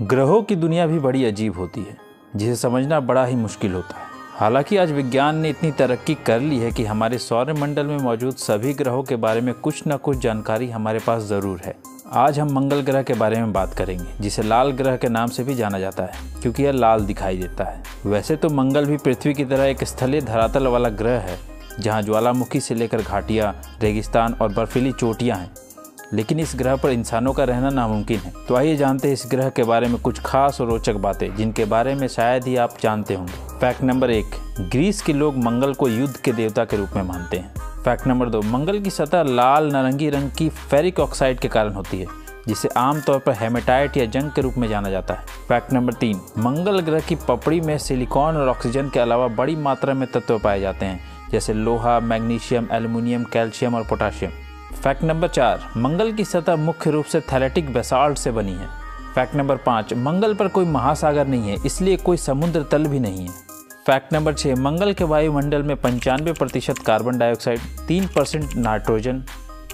ग्रहों की दुनिया भी बड़ी अजीब होती है, जिसे समझना बड़ा ही मुश्किल होता है। हालांकि आज विज्ञान ने इतनी तरक्की कर ली है कि हमारे सौरमंडल में मौजूद सभी ग्रहों के बारे में कुछ न कुछ जानकारी हमारे पास ज़रूर है। आज हम मंगल ग्रह के बारे में बात करेंगे, जिसे लाल ग्रह के नाम से भी जाना जाता है क्योंकि यह लाल दिखाई देता है। वैसे तो मंगल भी पृथ्वी की तरह एक स्थलीय धरातल वाला ग्रह है, जहाँ ज्वालामुखी से लेकर घाटियाँ, रेगिस्तान और बर्फीली चोटियाँ हैं, लेकिन इस ग्रह पर इंसानों का रहना नामुमकिन है। तो आइए जानते हैं इस ग्रह के बारे में कुछ खास और रोचक बातें, जिनके बारे में शायद ही आप जानते होंगे। फैक्ट नंबर 1, ग्रीस के लोग मंगल को युद्ध के देवता के रूप में मानते हैं। फैक्ट नंबर 2, मंगल की सतह लाल नारंगी रंग की फेरिक ऑक्साइड के कारण होती है, जिसे आमतौर पर हेमेटाइट या जंग के रूप में जाना जाता है। फैक्ट नंबर 3, मंगल ग्रह की पपड़ी में सिलिकॉन और ऑक्सीजन के अलावा बड़ी मात्रा में तत्व पाए जाते हैं, जैसे लोहा, मैग्नीशियम, एल्युमिनियम, कैल्शियम और पोटाशियम। फैक्ट नंबर 4, मंगल की सतह मुख्य रूप से थैलेटिक बेसाल्ट से बनी है। फैक्ट नंबर 5, मंगल पर कोई महासागर नहीं है, इसलिए कोई समुद्र तल भी नहीं है। फैक्ट नंबर 6, मंगल के वायुमंडल में 95% कार्बन डाइऑक्साइड, 3% नाइट्रोजन,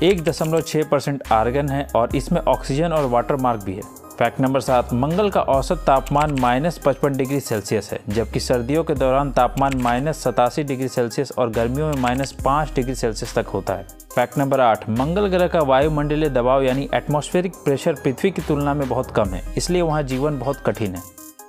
1.6% आर्गन है और इसमें ऑक्सीजन और वाटर मार्क भी है। फैक्ट नंबर 7, मंगल का औसत तापमान -55 डिग्री सेल्सियस है, जबकि सर्दियों के दौरान तापमान -87 डिग्री सेल्सियस और गर्मियों में -5 डिग्री सेल्सियस तक होता है। फैक्ट नंबर 8, मंगल ग्रह का वायुमंडलीय दबाव यानी एटमॉस्फेरिक प्रेशर पृथ्वी की तुलना में बहुत कम है, इसलिए वहाँ जीवन बहुत कठिन है।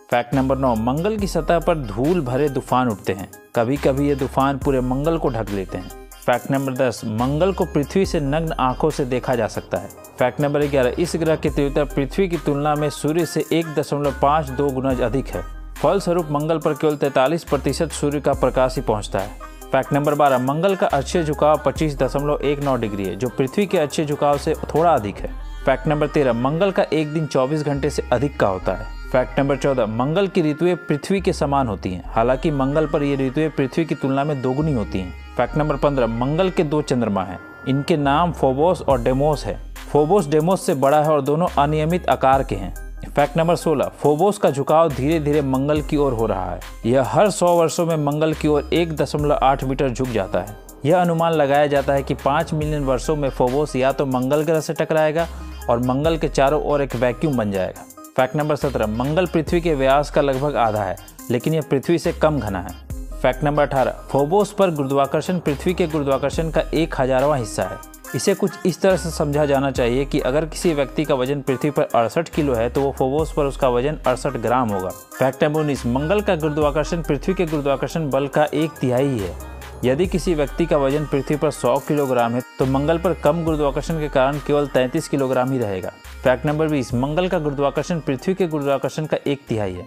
फैक्ट नंबर 9, मंगल की सतह पर धूल भरे तूफान उठते हैं, कभी कभी ये तूफान पूरे मंगल को ढक लेते हैं। फैक्ट नंबर 10, मंगल को पृथ्वी से नग्न आंखों से देखा जा सकता है। फैक्ट नंबर 11, इस ग्रह की तीव्रता पृथ्वी की तुलना में सूर्य से 1.52 गुना अधिक है। फलस्वरूप मंगल पर केवल 43% सूर्य का प्रकाश ही पहुंचता है। फैक्ट नंबर 12, मंगल का अक्षीय झुकाव 25.19 डिग्री है, जो पृथ्वी के अक्षीय झुकाव से थोड़ा अधिक है। फैक्ट नंबर 13, मंगल का एक दिन 24 घंटे से अधिक का होता है। फैक्ट नंबर 14, मंगल की ऋतुएं पृथ्वी के समान होती हैं, हालांकि मंगल पर ये ऋतुएं पृथ्वी की तुलना में दोगुनी होती हैं। फैक्ट नंबर 15, मंगल के 2 चंद्रमा हैं, इनके नाम फोबोस और डेमोस है। फोबोस डेमोस से बड़ा है और दोनों अनियमित आकार के हैं। फैक्ट नंबर 16, फोबोस का झुकाव धीरे धीरे मंगल की ओर हो रहा है। यह हर 100 वर्षों में मंगल की ओर 1.8 मीटर झुक जाता है। यह अनुमान लगाया जाता है कि 5 मिलियन वर्षों में फोबोस या तो मंगल ग्रह से टकराएगा और मंगल के चारों ओर एक वैक्यूम बन जाएगा। फैक्ट नंबर 17, मंगल पृथ्वी के व्यास का लगभग आधा है, लेकिन यह पृथ्वी से कम घना है। फैक्ट नंबर 18, फोबोस पर गुरुत्वाकर्षण पृथ्वी के गुरुत्वाकर्षण का 1/1000वां हिस्सा है। इसे कुछ इस तरह से समझा जाना चाहिए कि अगर किसी व्यक्ति का वजन पृथ्वी पर 68 किलो है, तो वो फोबोस पर उसका वजन 68 ग्राम होगा। फैक्ट नंबर 19, मंगल का गुरुत्वाकर्षण पृथ्वी के गुरुत्वाकर्षण बल का 1/3 ही है। यदि किसी व्यक्ति का वजन पृथ्वी पर 100 किलोग्राम है, तो मंगल पर कम गुरुत्वाकर्षण के कारण केवल 33 किलोग्राम ही रहेगा। फैक्ट नंबर 20, मंगल का गुरुत्वाकर्षण पृथ्वी के गुरुत्वाकर्षण का 1/3 है।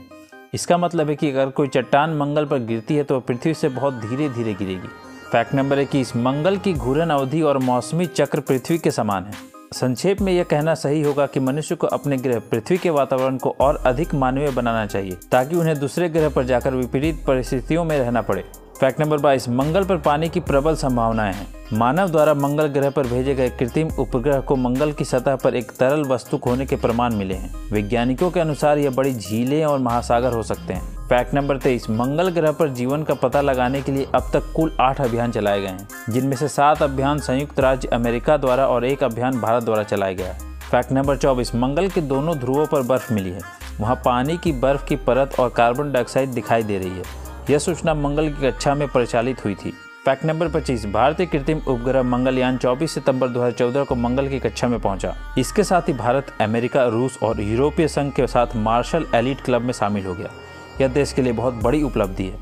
इसका मतलब है कि अगर कोई चट्टान मंगल पर गिरती है तो पृथ्वी से बहुत धीरे धीरे गिरेगी। फैक्ट नंबर 21, मंगल की घूर्णन अवधि और मौसमी चक्र पृथ्वी के समान है। संक्षेप में यह कहना सही होगा कि मनुष्य को अपने ग्रह पृथ्वी के वातावरण को और अधिक मानवीय बनाना चाहिए, ताकि उन्हें दूसरे ग्रह पर जाकर विपरीत परिस्थितियों में रहना पड़े। फैक्ट नंबर 22, मंगल पर पानी की प्रबल संभावनाएं हैं। मानव द्वारा मंगल ग्रह पर भेजे गए कृत्रिम उपग्रह को मंगल की सतह पर एक तरल वस्तु होने के प्रमाण मिले हैं। वैज्ञानिकों के अनुसार यह बड़ी झीलें और महासागर हो सकते हैं। फैक्ट नंबर 23, मंगल ग्रह पर जीवन का पता लगाने के लिए अब तक कुल 8 अभियान चलाए गए हैं, जिनमें से 7 अभियान संयुक्त राज्य अमेरिका द्वारा और 1 अभियान भारत द्वारा चलाया गया है। फैक्ट नंबर 24, मंगल के दोनों ध्रुवों पर बर्फ मिली है। वहाँ पानी की बर्फ की परत और कार्बन डाइऑक्साइड दिखाई दे रही है। यह सूचना मंगल की कक्षा में परिचालित हुई थी। फैक्ट नंबर 25, भारतीय कृत्रिम उपग्रह मंगलयान 24 सितंबर 2014 को मंगल की कक्षा में पहुंचा। इसके साथ ही भारत, अमेरिका, रूस और यूरोपीय संघ के साथ मार्शल एलीट क्लब में शामिल हो गया। यह देश के लिए बहुत बड़ी उपलब्धि है।